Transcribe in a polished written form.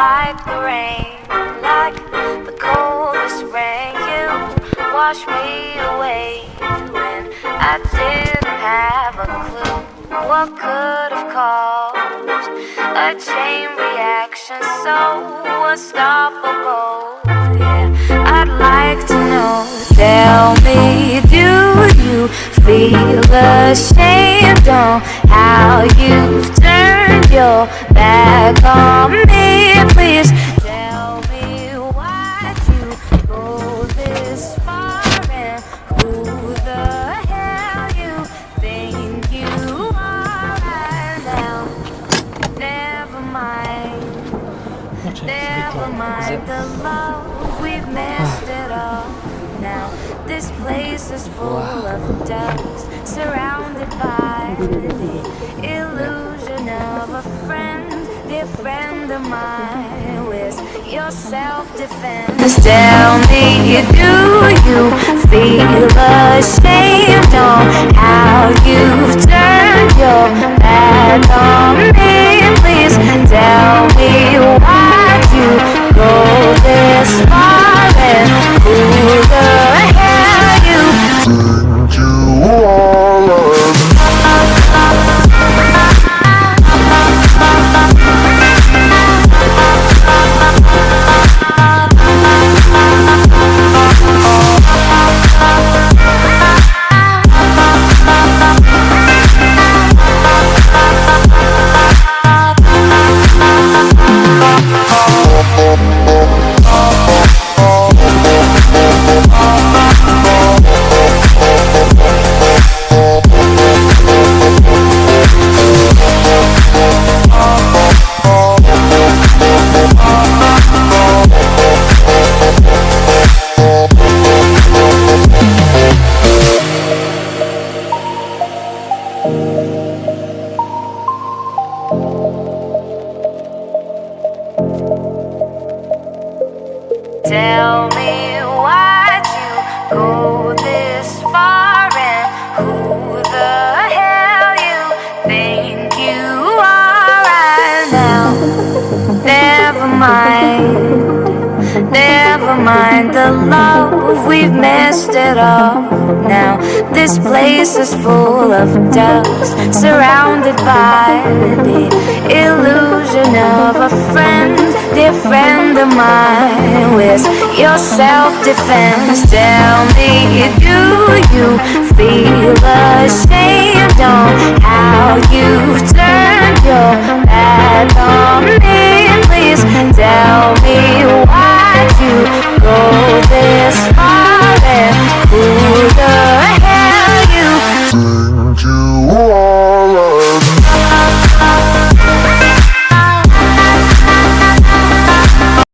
like the rain, like the coldest rain. You wash me away when I didn't have a clue what could have caused a chain reaction so unstoppable. Yeah, I'd like to know. Tell me, do you feel ashamed on how you've turned your back on me? Please tell me why'd you go this far and who the hell you think you are right now. Never mind, never mind the love, we've messed it up. Now this place is full of dust, surrounded by the illusion of a friend, dear friend of mine. Where's your self-defense? Tell me, do you feel ashamed on how you've turned your back on me? Please tell me why'd you go this far and who the hell you think you are? Tell me why'd you go this far and who the hell you think you are right now. Never mind the love, we've messed it up. Now this place is full of dust, surrounded by the illusion of a friend, dear friend of mine. Where's your self-defense? Tell me, do you feel ashamed on how you've turned your back on